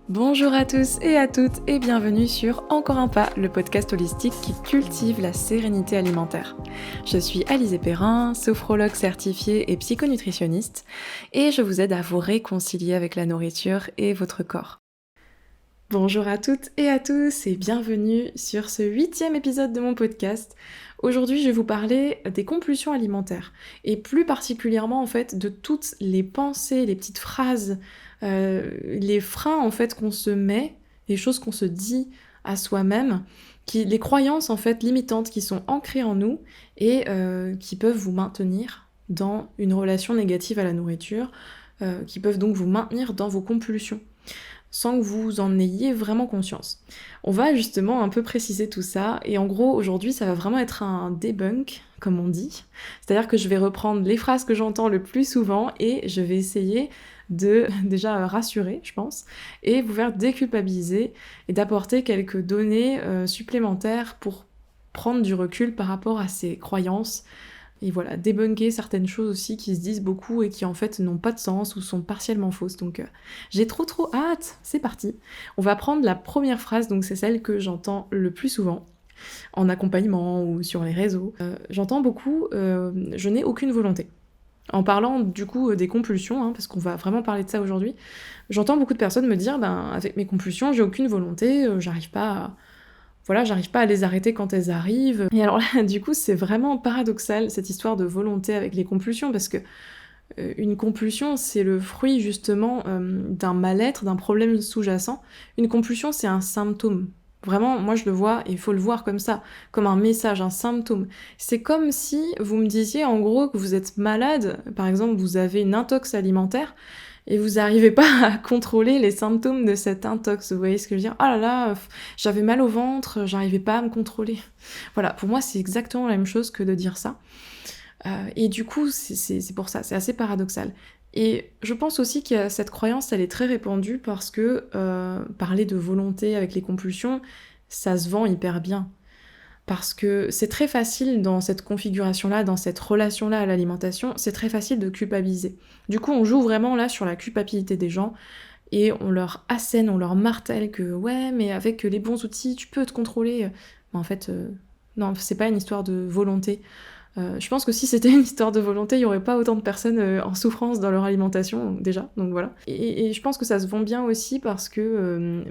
Bonjour à tous et à toutes et bienvenue sur Encore un pas, le podcast holistique qui cultive la sérénité alimentaire. Je suis Alizée Perrin, sophrologue certifiée et psychonutritionniste et je vous aide à vous réconcilier avec la nourriture et votre corps. Bonjour à toutes et à tous et bienvenue sur ce 8e épisode de mon podcast. Aujourd'hui, je vais vous parler des compulsions alimentaires et plus particulièrement en fait de toutes les pensées, les petites phrases, les freins en fait qu'on se met, les choses qu'on se dit à soi-même, les croyances en fait limitantes qui sont ancrées en nous et qui peuvent vous maintenir dans une relation négative à la nourriture, qui peuvent donc vous maintenir dans vos compulsions sans que vous en ayez vraiment conscience. On va justement un peu préciser tout ça, et en gros, aujourd'hui, ça va vraiment être un debunk, comme on dit. C'est-à-dire que je vais reprendre les phrases que j'entends le plus souvent, et je vais essayer de déjà rassurer, je pense, et vous faire déculpabiliser, et d'apporter quelques données supplémentaires pour prendre du recul par rapport à ces croyances, et voilà, débunker certaines choses aussi qui se disent beaucoup et qui en fait n'ont pas de sens ou sont partiellement fausses. Donc j'ai trop hâte, c'est parti. On va prendre la première phrase, donc c'est celle que j'entends le plus souvent en accompagnement ou sur les réseaux. J'entends beaucoup je n'ai aucune volonté. En parlant du coup des compulsions, parce qu'on va vraiment parler de ça aujourd'hui, j'entends beaucoup de personnes me dire avec mes compulsions, j'ai aucune volonté, j'arrive pas à les arrêter quand elles arrivent. Et alors là, du coup, c'est vraiment paradoxal, cette histoire de volonté avec les compulsions, parce que une compulsion, c'est le fruit, justement, d'un mal-être, d'un problème sous-jacent. Une compulsion, c'est un symptôme. Vraiment, moi, je le vois, et il faut le voir comme ça, comme un message, un symptôme. C'est comme si vous me disiez, en gros, que vous êtes malade, par exemple, vous avez une intox alimentaire, et vous n'arrivez pas à contrôler les symptômes de cette intox. Vous voyez ce que je veux dire? Oh là là, j'avais mal au ventre, j'arrivais pas à me contrôler. Voilà, pour moi, c'est exactement la même chose que de dire ça. Et du coup, c'est pour ça, c'est assez paradoxal. Et je pense aussi que cette croyance, elle est très répandue parce que parler de volonté avec les compulsions, ça se vend hyper bien. Parce que c'est très facile dans cette configuration-là, dans cette relation-là à l'alimentation, c'est très facile de culpabiliser. Du coup, on joue vraiment là sur la culpabilité des gens et on leur assène, on leur martèle que ouais, mais avec les bons outils, tu peux te contrôler. Mais en fait, non, c'est pas une histoire de volonté. Je pense que si c'était une histoire de volonté, il y aurait pas autant de personnes en souffrance dans leur alimentation, déjà, donc voilà. Et je pense que ça se vend bien aussi parce que,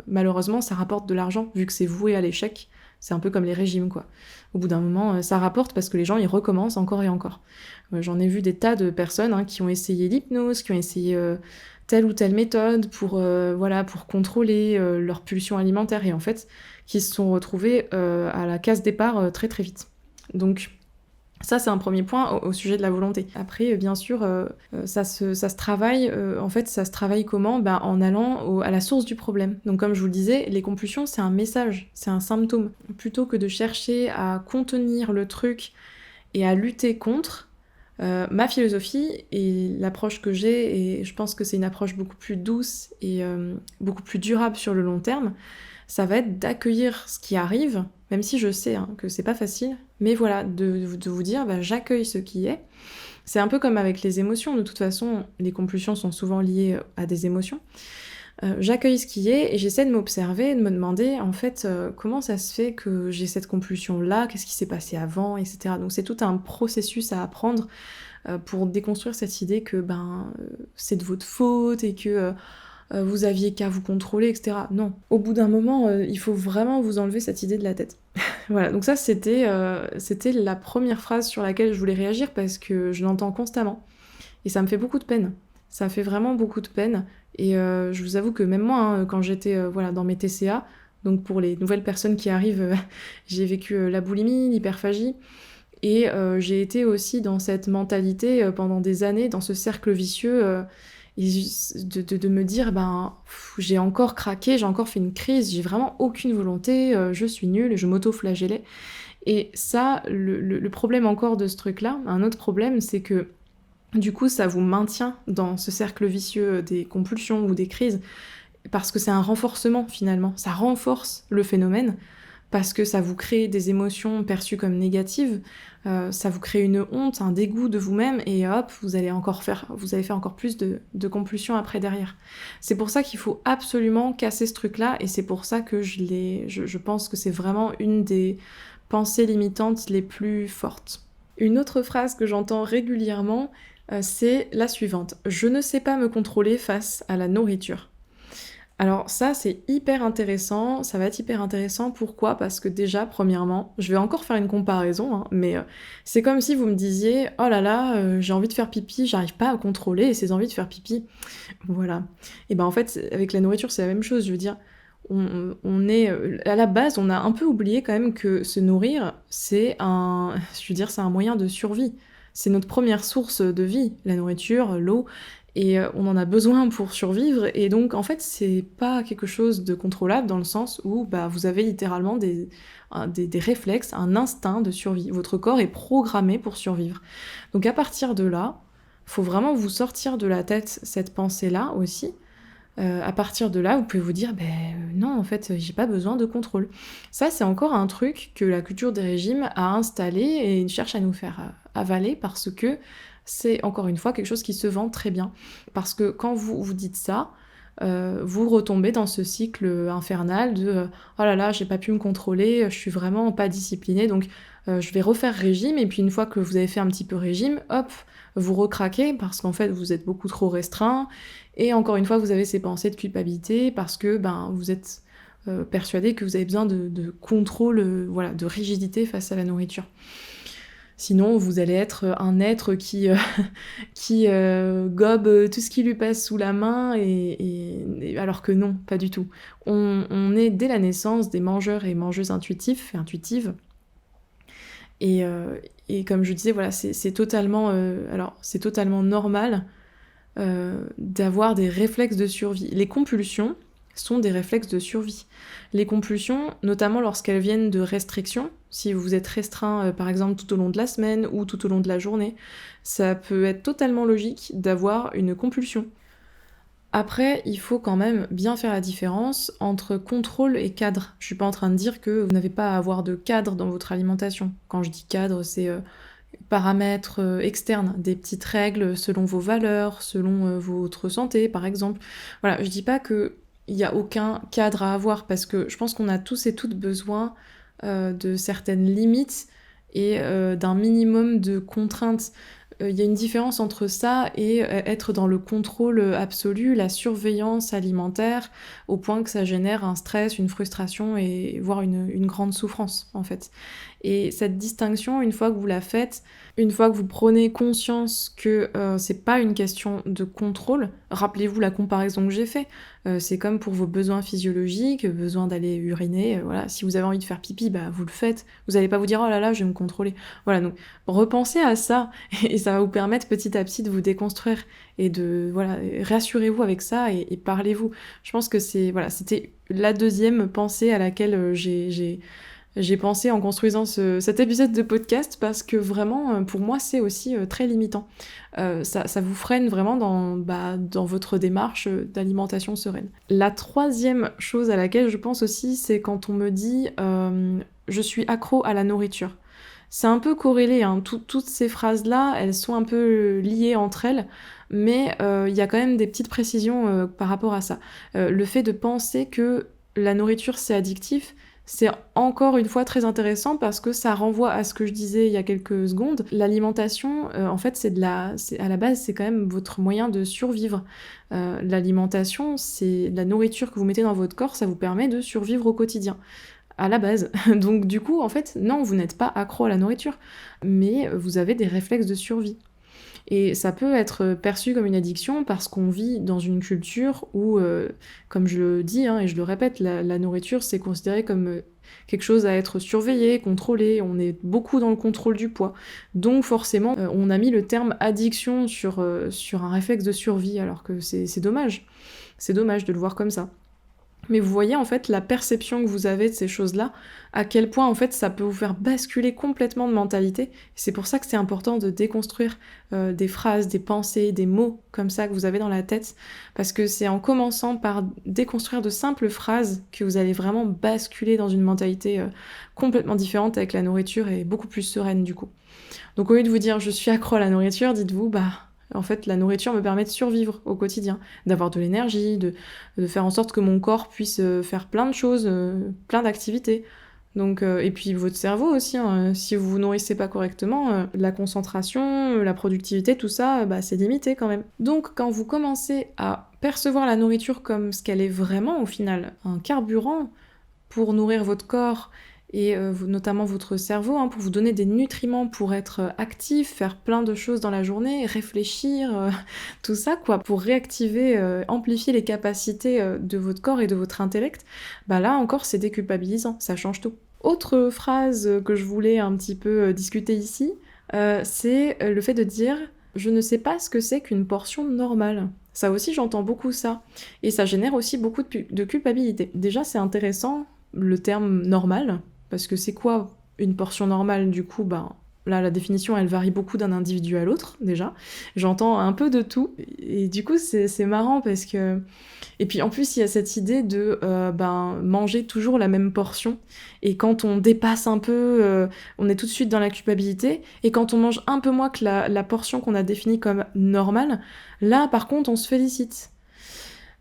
malheureusement, ça rapporte de l'argent, vu que c'est voué à l'échec. C'est un peu comme les régimes, quoi. Au bout d'un moment, ça rapporte parce que les gens, ils recommencent encore et encore. J'en ai vu des tas de personnes qui ont essayé l'hypnose, qui ont essayé telle ou telle méthode pour contrôler leur pulsion alimentaire, et en fait, qui se sont retrouvés à la case départ très très vite. Donc, ça, c'est un premier point au sujet de la volonté. Après, bien sûr, ça se travaille, en fait, ça se travaille comment? En allant à la source du problème. Donc comme je vous le disais, les compulsions, c'est un message, c'est un symptôme. Plutôt que de chercher à contenir le truc et à lutter contre, ma philosophie et l'approche que j'ai, et je pense que c'est une approche beaucoup plus douce et beaucoup plus durable sur le long terme, ça va être d'accueillir ce qui arrive, même si je sais que c'est pas facile, mais voilà, de vous dire j'accueille ce qui est. C'est un peu comme avec les émotions, de toute façon, les compulsions sont souvent liées à des émotions. J'accueille ce qui est et j'essaie de m'observer, de me demander en fait comment ça se fait que j'ai cette compulsion-là, qu'est-ce qui s'est passé avant, etc. Donc c'est tout un processus à apprendre pour déconstruire cette idée que c'est de votre faute et que vous aviez qu'à vous contrôler, etc. Non. Au bout d'un moment, il faut vraiment vous enlever cette idée de la tête. Voilà, donc ça c'était la première phrase sur laquelle je voulais réagir parce que je l'entends constamment. Et ça me fait beaucoup de peine. Ça me fait vraiment beaucoup de peine. Et je vous avoue que même moi, quand j'étais dans mes TCA, donc pour les nouvelles personnes qui arrivent, j'ai vécu la boulimie, l'hyperphagie, et j'ai été aussi dans cette mentalité pendant des années, dans ce cercle vicieux, et de me dire, j'ai encore craqué, j'ai encore fait une crise, j'ai vraiment aucune volonté, je suis nulle, je m'auto-flagellais. Et ça, le problème encore de ce truc-là, un autre problème, c'est que du coup, ça vous maintient dans ce cercle vicieux des compulsions ou des crises, parce que c'est un renforcement finalement, ça renforce le phénomène, parce que ça vous crée des émotions perçues comme négatives, ça vous crée une honte, un dégoût de vous-même, et hop, vous allez faire encore plus de compulsions après derrière. C'est pour ça qu'il faut absolument casser ce truc-là, et c'est pour ça que je pense que c'est vraiment une des pensées limitantes les plus fortes. Une autre phrase que j'entends régulièrement, c'est la suivante: je ne sais pas me contrôler face à la nourriture. Alors ça, c'est hyper intéressant, ça va être hyper intéressant. Pourquoi? Parce que déjà, premièrement, je vais encore faire une comparaison, hein, mais c'est comme si vous me disiez: «Oh là là, j'ai envie de faire pipi, j'arrive pas à contrôler ces envies de faire pipi». Voilà. Et ben, en fait, avec la nourriture, c'est la même chose. Je veux dire, on est, à la base, on a un peu oublié quand même que se nourrir, c'est un je veux dire, c'est un moyen de survie. C'est notre première source de vie, la nourriture, l'eau, et on en a besoin pour survivre, et donc en fait, c'est pas quelque chose de contrôlable dans le sens où, bah, vous avez littéralement des réflexes, un instinct de survie. Votre corps est programmé pour survivre. Donc à partir de là, faut vraiment vous sortir de la tête cette pensée-là aussi. À partir de là, vous pouvez vous dire: non, en fait, j'ai pas besoin de contrôle». Ça, c'est encore un truc que la culture des régimes a installé et cherche à nous faire, avaler, parce que c'est, encore une fois, quelque chose qui se vend très bien. Parce que quand vous vous dites ça, vous retombez dans ce cycle, infernal de, «Oh là là, j'ai pas pu me contrôler, je suis vraiment pas disciplinée, donc je vais refaire régime», et puis une fois que vous avez fait un petit peu régime, hop, vous recraquez parce qu'en fait, vous êtes beaucoup trop restreint, et encore une fois, vous avez ces pensées de culpabilité parce que, ben, vous êtes, persuadé que vous avez besoin de contrôle, voilà, de rigidité face à la nourriture. Sinon, vous allez être un être qui, gobe, tout ce qui lui passe sous la main, et alors que non, pas du tout. On est dès la naissance des mangeurs et mangeuses intuitifs et intuitives, et comme je disais, voilà, c'est totalement, alors c'est totalement normal, d'avoir des réflexes de survie. Les compulsions sont des réflexes de survie. Les compulsions, notamment lorsqu'elles viennent de restrictions, si vous êtes restreint, par exemple tout au long de la semaine ou tout au long de la journée, ça peut être totalement logique d'avoir une compulsion. Après, il faut quand même bien faire la différence entre contrôle et cadre. Je suis pas en train de dire que vous n'avez pas à avoir de cadre dans votre alimentation. Quand je dis cadre, c'est paramètres externes, des petites règles selon vos valeurs, selon votre santé par exemple. Voilà, je dis pas qu'il y a aucun cadre à avoir, parce que je pense qu'on a tous et toutes besoin de certaines limites et d'un minimum de contraintes. Il y a une différence entre ça et être dans le contrôle absolu, la surveillance alimentaire, au point que ça génère un stress, une frustration et voire une grande souffrance en fait. Et cette distinction, une fois que vous la faites, une fois que vous prenez conscience que c'est pas une question de contrôle, rappelez-vous la comparaison que j'ai faite, c'est comme pour vos besoins physiologiques, besoin d'aller uriner, voilà, si vous avez envie de faire pipi, bah vous le faites, vous allez pas vous dire: «Oh là là, je vais me contrôler». Voilà, donc repensez à ça et ça va vous permettre petit à petit de vous déconstruire et de, voilà, rassurez-vous avec ça et parlez-vous. Je pense que c'est, voilà, c'était la deuxième pensée à laquelle j'ai pensé en construisant cet épisode de podcast, parce que vraiment, pour moi, c'est aussi très limitant. Ça vous freine vraiment dans votre démarche d'alimentation sereine. La troisième chose à laquelle je pense aussi, c'est quand on me dit je suis accro à la nourriture. C'est un peu corrélé, hein. Toutes ces phrases-là, elles sont un peu liées entre elles, mais il y a quand même des petites précisions par rapport à ça. Le fait de penser que la nourriture, c'est addictif, c'est encore une fois très intéressant, parce que ça renvoie à ce que je disais il y a quelques secondes. L'alimentation, en fait, à la base, c'est quand même votre moyen de survivre. L'alimentation, c'est la nourriture que vous mettez dans votre corps, ça vous permet de survivre au quotidien, à la base. Donc du coup, en fait, non, vous n'êtes pas accro à la nourriture, mais vous avez des réflexes de survie. Et ça peut être perçu comme une addiction parce qu'on vit dans une culture où, comme je le dis, hein, et je le répète, la nourriture, c'est considéré comme quelque chose à être surveillé, contrôlé. On est beaucoup dans le contrôle du poids. Donc forcément, on a mis le terme addiction sur un réflexe de survie, alors que c'est dommage. C'est dommage de le voir comme ça. Mais vous voyez en fait la perception que vous avez de ces choses-là, à quel point en fait ça peut vous faire basculer complètement de mentalité. C'est pour ça que c'est important de déconstruire des phrases, des pensées, des mots comme ça que vous avez dans la tête, parce que c'est en commençant par déconstruire de simples phrases que vous allez vraiment basculer dans une mentalité complètement différente avec la nourriture et beaucoup plus sereine du coup. Donc au lieu de vous dire je suis accro à la nourriture, dites-vous en fait, la nourriture me permet de survivre au quotidien, d'avoir de l'énergie, de faire en sorte que mon corps puisse faire plein de choses, plein d'activités. Donc, et puis votre cerveau aussi, hein, si vous vous nourrissez pas correctement, la concentration, la productivité, tout ça, c'est limité quand même. Donc quand vous commencez à percevoir la nourriture comme ce qu'elle est vraiment au final, un carburant pour nourrir votre corps, et notamment votre cerveau, hein, pour vous donner des nutriments pour être actif, faire plein de choses dans la journée, réfléchir, tout ça quoi, pour réactiver, amplifier les capacités de votre corps et de votre intellect, là encore c'est déculpabilisant, ça change tout. Autre phrase que je voulais un petit peu discuter ici, c'est le fait de dire « je ne sais pas ce que c'est qu'une portion normale ». Ça aussi j'entends beaucoup ça, et ça génère aussi beaucoup de culpabilité. Déjà c'est intéressant le terme « normal », parce que c'est quoi une portion normale du coup là, la définition, elle varie beaucoup d'un individu à l'autre, déjà. J'entends un peu de tout, et du coup, c'est marrant parce que... Et puis, en plus, il y a cette idée de manger toujours la même portion, et quand on dépasse un peu, on est tout de suite dans la culpabilité, et quand on mange un peu moins que la portion qu'on a définie comme normale, là, par contre, on se félicite.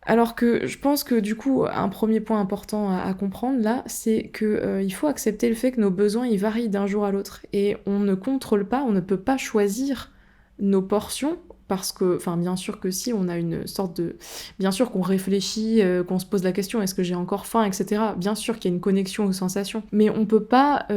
Alors que je pense que du coup, un premier point important à comprendre là, c'est que il faut accepter le fait que nos besoins ils varient d'un jour à l'autre et on ne contrôle pas, on ne peut pas choisir nos portions parce que, enfin bien sûr que si, on a une sorte de... Bien sûr qu'on réfléchit, qu'on se pose la question, est-ce que j'ai encore faim, etc. Bien sûr qu'il y a une connexion aux sensations, mais on peut pas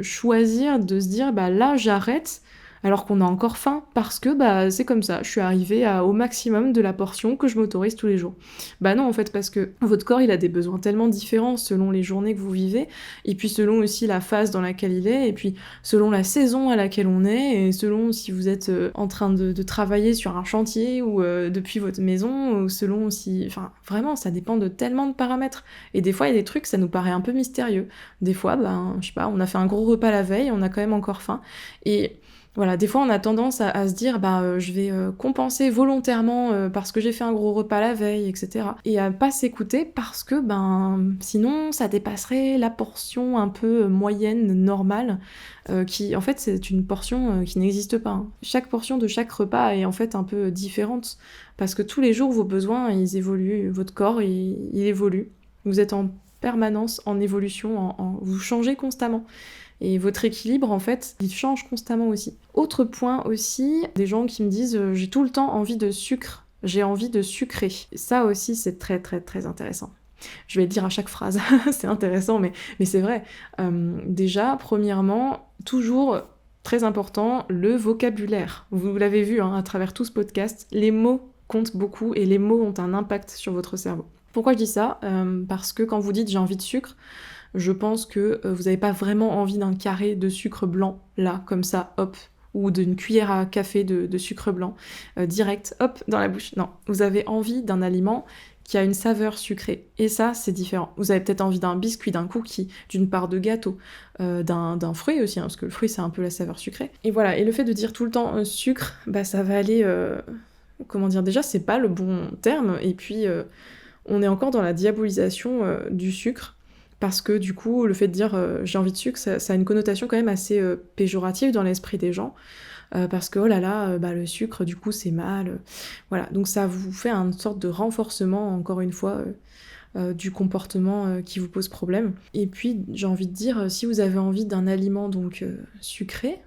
choisir de se dire là j'arrête alors qu'on a encore faim, parce que c'est comme ça, je suis arrivée au maximum de la portion que je m'autorise tous les jours. Non en fait, parce que votre corps il a des besoins tellement différents selon les journées que vous vivez, et puis selon aussi la phase dans laquelle il est, et puis selon la saison à laquelle on est, et selon si vous êtes en train de travailler sur un chantier ou depuis votre maison, ou selon si... Enfin vraiment, ça dépend de tellement de paramètres. Et des fois il y a des trucs, ça nous paraît un peu mystérieux. Des fois, je sais pas, on a fait un gros repas la veille, on a quand même encore faim, et... Voilà, des fois on a tendance à se dire je vais compenser volontairement parce que j'ai fait un gros repas la veille, etc. Et à pas s'écouter parce que sinon ça dépasserait la portion un peu moyenne, normale, qui en fait c'est une portion qui n'existe pas. Hein. Chaque portion de chaque repas est en fait un peu différente parce que tous les jours vos besoins ils évoluent, votre corps il évolue. Vous êtes en permanence en évolution, vous changez constamment. Et votre équilibre, en fait, il change constamment aussi. Autre point aussi, des gens qui me disent « j'ai tout le temps envie de sucre, j'ai envie de sucrer ». Ça aussi, c'est très très très intéressant. Je vais le dire à chaque phrase, c'est intéressant, mais c'est vrai. Déjà, premièrement, toujours très important, le vocabulaire. Vous l'avez vu à travers tout ce podcast, les mots comptent beaucoup et les mots ont un impact sur votre cerveau. Pourquoi je dis ça ? Parce que quand vous dites « j'ai envie de sucre », je pense que vous n'avez pas vraiment envie d'un carré de sucre blanc, là, comme ça, hop, ou d'une cuillère à café de sucre blanc, direct, hop, dans la bouche. Non, vous avez envie d'un aliment qui a une saveur sucrée. Et ça, c'est différent. Vous avez peut-être envie d'un biscuit, d'un cookie, d'une part de gâteau, d'un fruit aussi, parce que le fruit, c'est un peu la saveur sucrée. Et voilà, et le fait de dire tout le temps sucre, ça va aller... comment dire, déjà, c'est pas le bon terme, et puis on est encore dans la diabolisation du sucre, parce que du coup, le fait de dire j'ai envie de sucre, ça a une connotation quand même assez péjorative dans l'esprit des gens, parce que oh là là, le sucre, du coup, c'est mal. Voilà, donc ça vous fait une sorte de renforcement, encore une fois, du comportement qui vous pose problème. Et puis, j'ai envie de dire, si vous avez envie d'un aliment donc sucré,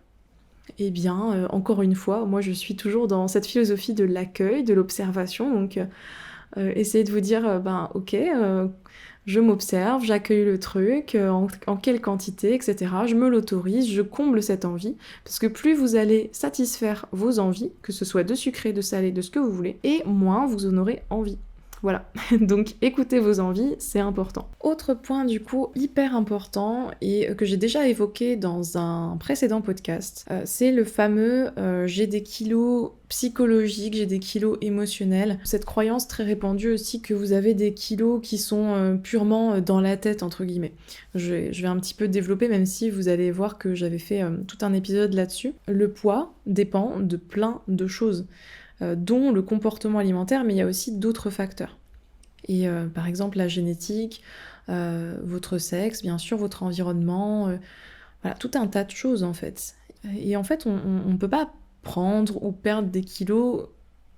eh bien, encore une fois, moi je suis toujours dans cette philosophie de l'accueil, de l'observation, donc essayez de vous dire, ok, je m'observe, j'accueille le truc, en quelle quantité, etc. Je me l'autorise, je comble cette envie, parce que plus vous allez satisfaire vos envies, que ce soit de sucré, de salé, de ce que vous voulez, et moins vous en aurez envie. Voilà, donc écoutez vos envies, c'est important. Autre point du coup hyper important et que j'ai déjà évoqué dans un précédent podcast, c'est le fameux j'ai des kilos psychologiques, j'ai des kilos émotionnels. Cette croyance très répandue aussi que vous avez des kilos qui sont purement dans la tête entre guillemets. Je vais un petit peu développer même si vous allez voir que j'avais fait tout un épisode là-dessus. Le poids dépend de plein de choses. Dont le comportement alimentaire, mais il y a aussi d'autres facteurs. Et par exemple la génétique, votre sexe, bien sûr, votre environnement, voilà, tout un tas de choses en fait. Et en fait, on ne peut pas prendre ou perdre des kilos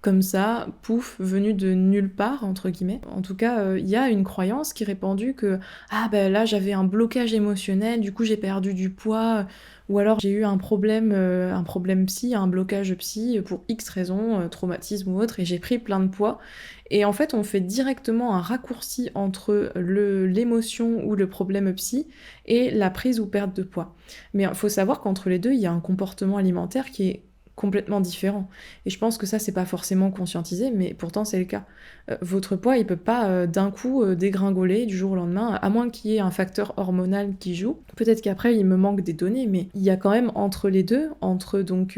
comme ça, pouf, venu de nulle part, entre guillemets. En tout cas, il y a une croyance qui est répandue que « Ah ben là, j'avais un blocage émotionnel, du coup j'ai perdu du poids », ou alors j'ai eu un problème psy, un blocage psy pour X raisons, traumatisme ou autre, et j'ai pris plein de poids. Et en fait, on fait directement un raccourci entre l'émotion ou le problème psy et la prise ou perte de poids. Mais il faut savoir qu'entre les deux, il y a un comportement alimentaire qui est complètement différent. Et je pense que ça, c'est pas forcément conscientisé, mais pourtant c'est le cas. Votre poids, il peut pas d'un coup dégringoler du jour au lendemain, à moins qu'il y ait un facteur hormonal qui joue. Peut-être qu'après, il me manque des données, mais il y a quand même entre les deux, entre donc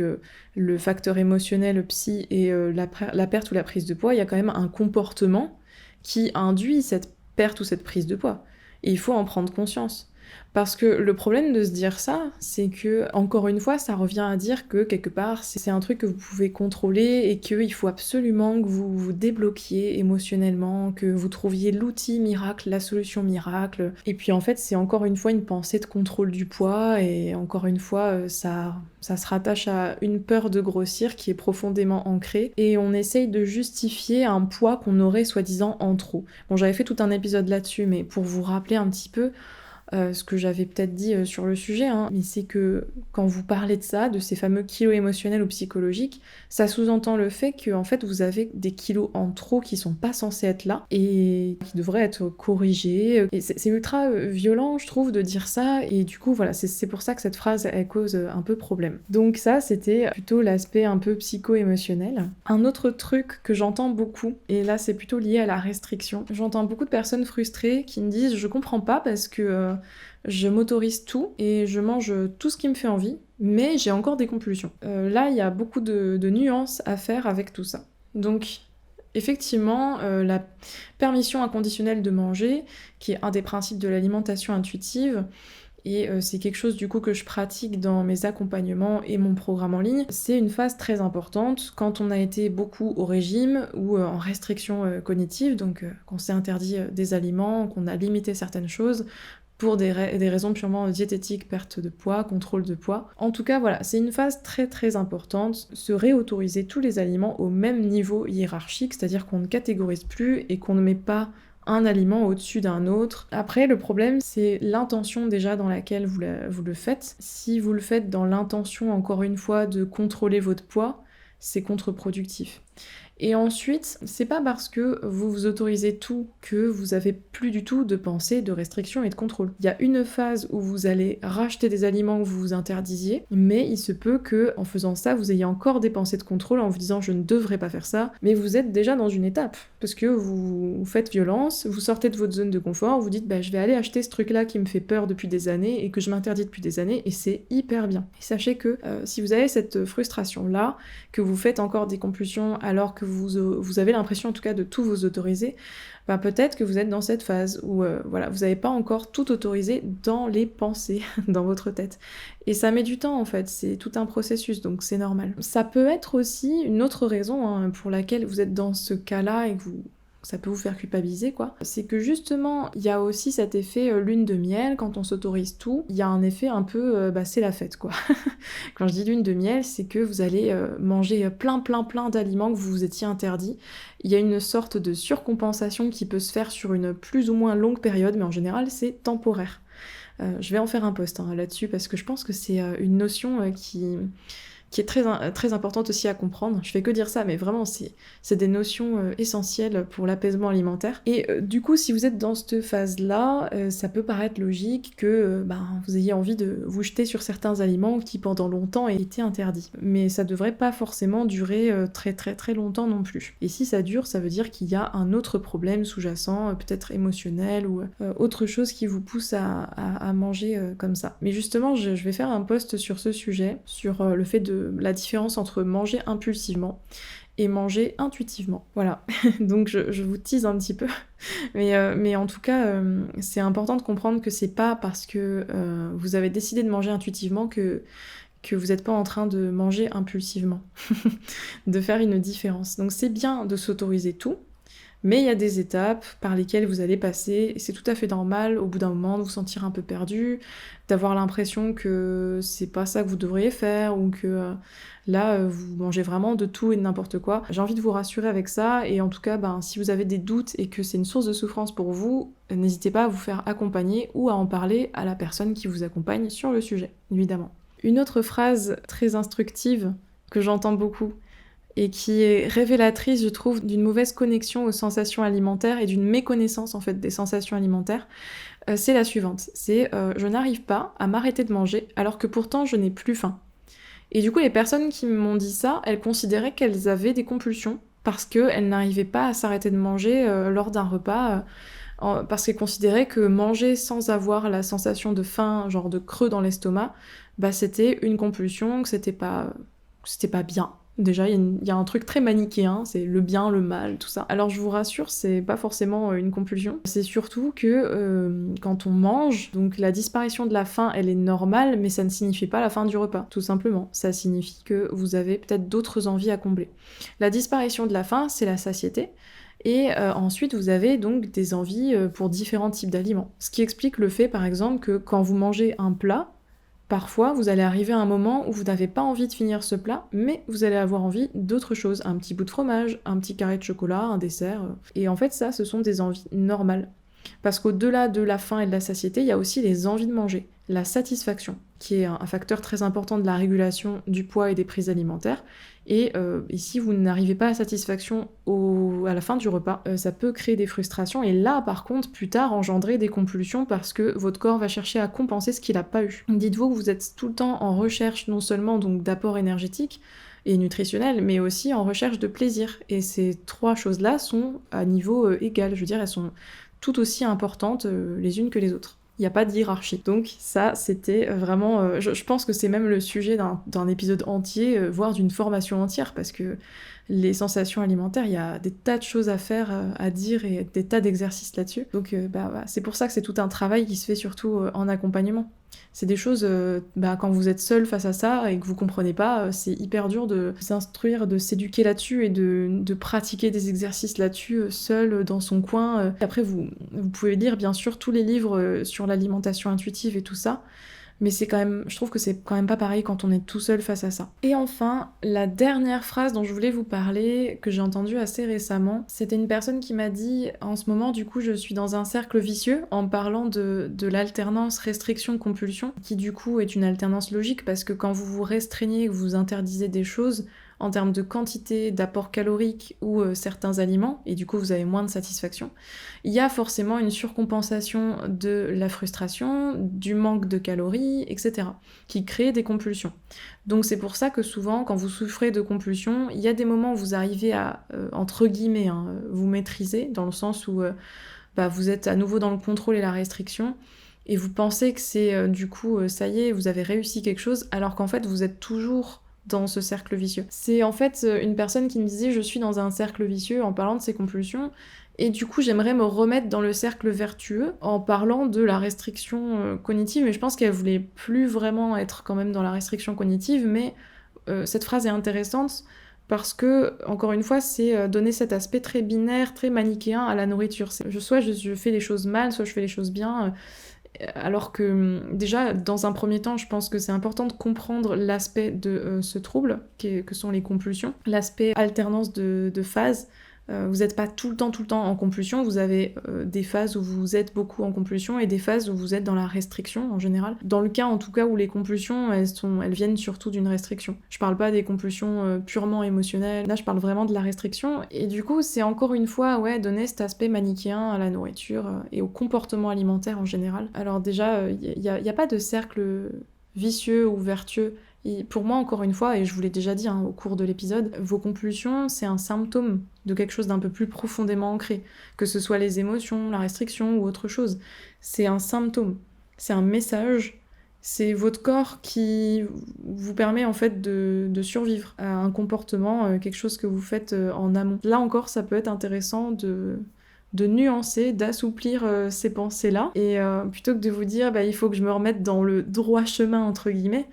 le facteur émotionnel, psy, et la perte ou la prise de poids, il y a quand même un comportement qui induit cette perte ou cette prise de poids. Et il faut en prendre conscience. Parce que le problème de se dire ça, c'est que, encore une fois, ça revient à dire que, quelque part, c'est un truc que vous pouvez contrôler et qu'il faut absolument que vous vous débloquiez émotionnellement, que vous trouviez l'outil miracle, la solution miracle. Et puis, en fait, c'est encore une fois une pensée de contrôle du poids et encore une fois, ça se rattache à une peur de grossir qui est profondément ancrée et on essaye de justifier un poids qu'on aurait soi-disant en trop. Bon, j'avais fait tout un épisode là-dessus, mais pour vous rappeler un petit peu, ce que j'avais peut-être dit sur le sujet, hein, mais c'est que quand vous parlez de ça, de ces fameux kilos émotionnels ou psychologiques, ça sous-entend le fait que en fait vous avez des kilos en trop qui sont pas censés être là et qui devraient être corrigés. Et c'est ultra violent, je trouve, de dire ça, et du coup voilà, c'est pour ça que cette phrase elle cause un peu problème. Donc ça, c'était plutôt l'aspect un peu psycho-émotionnel. Un autre truc que j'entends beaucoup, et là c'est plutôt lié à la restriction, j'entends beaucoup de personnes frustrées qui me disent je comprends pas parce que je m'autorise tout et je mange tout ce qui me fait envie, mais j'ai encore des compulsions. Là, il y a beaucoup de nuances à faire avec tout ça. Donc, effectivement, la permission inconditionnelle de manger, qui est un des principes de l'alimentation intuitive, et c'est quelque chose du coup que je pratique dans mes accompagnements et mon programme en ligne. C'est une phase très importante quand on a été beaucoup au régime ou en restriction cognitive, donc qu'on s'est interdit des aliments, qu'on a limité certaines choses pour des raisons purement diététiques, perte de poids, contrôle de poids. En tout cas, voilà, c'est une phase très très importante, se réautoriser tous les aliments au même niveau hiérarchique, c'est-à-dire qu'on ne catégorise plus et qu'on ne met pas un aliment au-dessus d'un autre. Après, le problème, c'est l'intention déjà dans laquelle vous le faites. Si vous le faites dans l'intention, encore une fois, de contrôler votre poids, c'est contre-productif. Et ensuite, c'est pas parce que vous vous autorisez tout que vous avez plus du tout de pensée, de restriction et de contrôle. Il y a une phase où vous allez racheter des aliments que vous vous interdisiez, mais il se peut que en faisant ça, vous ayez encore des pensées de contrôle en vous disant je ne devrais pas faire ça, mais vous êtes déjà dans une étape parce que vous faites violence, vous sortez de votre zone de confort, vous dites bah je vais aller acheter ce truc là qui me fait peur depuis des années et que je m'interdis depuis des années et c'est hyper bien. Et sachez que si vous avez cette frustration là, que vous faites encore des compulsions alors que vous avez l'impression en tout cas de tout vous autoriser, bah peut-être que vous êtes dans cette phase où voilà, vous n'avez pas encore tout autorisé dans les pensées, dans votre tête. Et ça met du temps en fait, c'est tout un processus, donc c'est normal. Ça peut être aussi une autre raison hein, pour laquelle vous êtes dans ce cas-là et que ça peut vous faire culpabiliser quoi. C'est que justement, il y a aussi cet effet lune de miel, quand on s'autorise tout, il y a un effet un peu, c'est la fête quoi. Quand je dis lune de miel, c'est que vous allez manger plein d'aliments que vous vous étiez interdits. Il y a une sorte de surcompensation qui peut se faire sur une plus ou moins longue période, mais en général c'est temporaire. Je vais en faire un post hein, là-dessus parce que je pense que c'est une notion qui est très importante aussi à comprendre. Je fais que dire ça, mais vraiment, c'est des notions essentielles pour l'apaisement alimentaire. Et du coup, si vous êtes dans cette phase-là, ça peut paraître logique que vous ayez envie de vous jeter sur certains aliments qui, pendant longtemps, aient été interdits. Mais ça devrait pas forcément durer très très très longtemps non plus. Et si ça dure, ça veut dire qu'il y a un autre problème sous-jacent, peut-être émotionnel ou autre chose qui vous pousse à manger comme ça. Mais justement, je vais faire un post sur ce sujet, sur le fait de la différence entre manger impulsivement et manger intuitivement. Voilà, donc je vous tease un petit peu, mais en tout cas, c'est important de comprendre que c'est pas parce que vous avez décidé de manger intuitivement que vous n'êtes pas en train de manger impulsivement, de faire une différence. Donc c'est bien de s'autoriser tout, mais il y a des étapes par lesquelles vous allez passer, et c'est tout à fait normal au bout d'un moment de vous sentir un peu perdu, d'avoir l'impression que c'est pas ça que vous devriez faire, ou que là vous mangez vraiment de tout et de n'importe quoi. J'ai envie de vous rassurer avec ça, et en tout cas si vous avez des doutes et que c'est une source de souffrance pour vous, n'hésitez pas à vous faire accompagner ou à en parler à la personne qui vous accompagne sur le sujet, évidemment. Une autre phrase très instructive que j'entends beaucoup, et qui est révélatrice, je trouve, d'une mauvaise connexion aux sensations alimentaires et d'une méconnaissance en fait des sensations alimentaires, c'est la suivante. C'est je n'arrive pas à m'arrêter de manger alors que pourtant je n'ai plus faim. Et du coup, les personnes qui m'ont dit ça, elles considéraient qu'elles avaient des compulsions parce qu'elles n'arrivaient pas à s'arrêter de manger lors d'un repas, parce qu'elles considéraient que manger sans avoir la sensation de faim, genre de creux dans l'estomac, c'était une compulsion, que c'était pas bien. Déjà, il y a un truc très manichéen, c'est le bien, le mal, tout ça. Alors je vous rassure, c'est pas forcément une compulsion. C'est surtout que quand on mange, donc la disparition de la faim, elle est normale, mais ça ne signifie pas la fin du repas, tout simplement. Ça signifie que vous avez peut-être d'autres envies à combler. La disparition de la faim, c'est la satiété. Et ensuite, vous avez donc des envies pour différents types d'aliments. Ce qui explique le fait, par exemple, que quand vous mangez un plat, parfois, vous allez arriver à un moment où vous n'avez pas envie de finir ce plat, mais vous allez avoir envie d'autre chose, un petit bout de fromage, un petit carré de chocolat, un dessert. Et en fait, ça, ce sont des envies normales. Parce qu'au-delà de la faim et de la satiété, il y a aussi les envies de manger, la satisfaction, qui est un facteur très important de la régulation du poids et des prises alimentaires. Et si vous n'arrivez pas à satisfaction à la fin du repas, ça peut créer des frustrations, et là par contre plus tard engendrer des compulsions parce que votre corps va chercher à compenser ce qu'il n'a pas eu. Dites-vous que vous êtes tout le temps en recherche non seulement donc d'apport énergétique et nutritionnel, mais aussi en recherche de plaisir. Et ces trois choses-là sont à niveau égal, je veux dire, elles sont tout aussi importantes les unes que les autres. Il n'y a pas de hiérarchie. Donc ça, c'était vraiment... je pense que c'est même le sujet d'un épisode entier, voire d'une formation entière, parce que les sensations alimentaires, il y a des tas de choses à faire, à dire, et des tas d'exercices là-dessus. Donc c'est pour ça que c'est tout un travail qui se fait surtout en accompagnement. C'est des choses, quand vous êtes seul face à ça et que vous comprenez pas, c'est hyper dur de s'instruire, de s'éduquer là-dessus et de pratiquer des exercices là-dessus, seul, dans son coin. Après, vous pouvez lire, bien sûr, tous les livres sur l'alimentation intuitive et tout ça, mais je trouve que c'est quand même pas pareil quand on est tout seul face à ça. Et enfin, la dernière phrase dont je voulais vous parler, que j'ai entendue assez récemment, c'était une personne qui m'a dit « En ce moment, du coup, je suis dans un cercle vicieux » en parlant de l'alternance restriction-compulsion, qui du coup est une alternance logique, parce que quand vous vous restreignez, que vous interdisez des choses, en termes de quantité, d'apport calorique ou certains aliments, et du coup vous avez moins de satisfaction, il y a forcément une surcompensation de la frustration, du manque de calories, etc., qui crée des compulsions. Donc c'est pour ça que souvent, quand vous souffrez de compulsions, il y a des moments où vous arrivez à, entre guillemets, vous maîtriser, dans le sens où vous êtes à nouveau dans le contrôle et la restriction, et vous pensez que c'est du coup, ça y est, vous avez réussi quelque chose, alors qu'en fait vous êtes toujours dans ce cercle vicieux. C'est en fait une personne qui me disait « je suis dans un cercle vicieux » en parlant de ses compulsions, et du coup j'aimerais me remettre dans le cercle vertueux en parlant de la restriction cognitive, mais je pense qu'elle voulait plus vraiment être quand même dans la restriction cognitive, mais cette phrase est intéressante parce que, encore une fois, c'est donner cet aspect très binaire, très manichéen à la nourriture. Soit je fais les choses mal, soit je fais les choses bien, alors que déjà, dans un premier temps, je pense que c'est important de comprendre l'aspect de ce trouble, que sont les compulsions, l'aspect alternance de phases, Vous n'êtes pas tout le temps en compulsion, vous avez des phases où vous êtes beaucoup en compulsion et des phases où vous êtes dans la restriction en général. Dans le cas en tout cas où les compulsions, elles viennent surtout d'une restriction. Je parle pas des compulsions purement émotionnelles, là je parle vraiment de la restriction. Et du coup, c'est encore une fois donner cet aspect manichéen à la nourriture et au comportement alimentaire en général. Alors déjà, il n'y a pas de cercle vicieux ou vertueux. Et pour moi, encore une fois, et je vous l'ai déjà dit au cours de l'épisode, vos compulsions, c'est un symptôme de quelque chose d'un peu plus profondément ancré, que ce soit les émotions, la restriction ou autre chose. C'est un symptôme, c'est un message, c'est votre corps qui vous permet en fait de survivre à un comportement, quelque chose que vous faites en amont. Là encore, ça peut être intéressant de nuancer, d'assouplir ces pensées-là, et plutôt que de vous dire il faut que je me remette dans le droit chemin entre guillemets,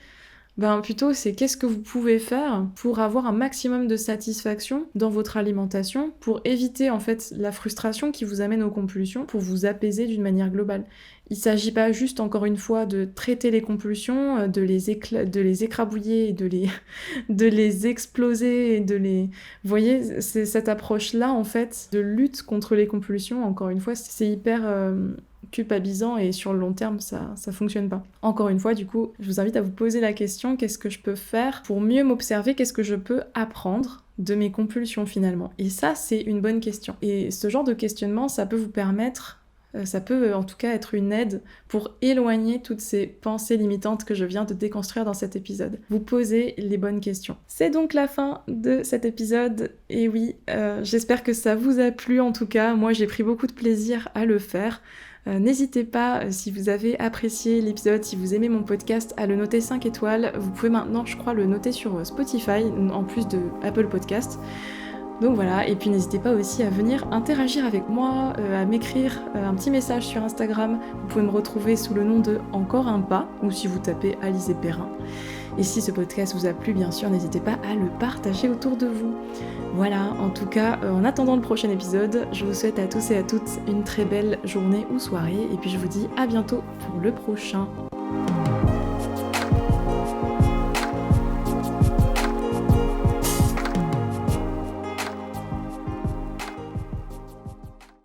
plutôt c'est qu'est-ce que vous pouvez faire pour avoir un maximum de satisfaction dans votre alimentation, pour éviter en fait la frustration qui vous amène aux compulsions, pour vous apaiser d'une manière globale. Il s'agit pas juste, encore une fois, de traiter les compulsions, de les écrabouiller, de les exploser, et Vous voyez, c'est cette approche-là, en fait, de lutte contre les compulsions, encore une fois, c'est hyper culpabilisant et sur le long terme, ça fonctionne pas. Encore une fois, du coup, je vous invite à vous poser la question, qu'est-ce que je peux faire pour mieux m'observer, qu'est-ce que je peux apprendre de mes compulsions finalement? Et ça, c'est une bonne question. Et ce genre de questionnement, ça peut vous permettre... Ça peut en tout cas être une aide pour éloigner toutes ces pensées limitantes que je viens de déconstruire dans cet épisode. Vous posez les bonnes questions. C'est donc la fin de cet épisode, et oui, j'espère que ça vous a plu en tout cas. Moi j'ai pris beaucoup de plaisir à le faire. N'hésitez pas, si vous avez apprécié l'épisode, si vous aimez mon podcast, à le noter 5 étoiles. Vous pouvez maintenant, je crois, le noter sur Spotify, en plus de Apple Podcast. Donc voilà, et puis n'hésitez pas aussi à venir interagir avec moi, à m'écrire un petit message sur Instagram. Vous pouvez me retrouver sous le nom de Encore un pas, ou si vous tapez Alizé Perrin. Et si ce podcast vous a plu, bien sûr, n'hésitez pas à le partager autour de vous. Voilà, en tout cas, en attendant le prochain épisode, je vous souhaite à tous et à toutes une très belle journée ou soirée, et puis je vous dis à bientôt pour le prochain.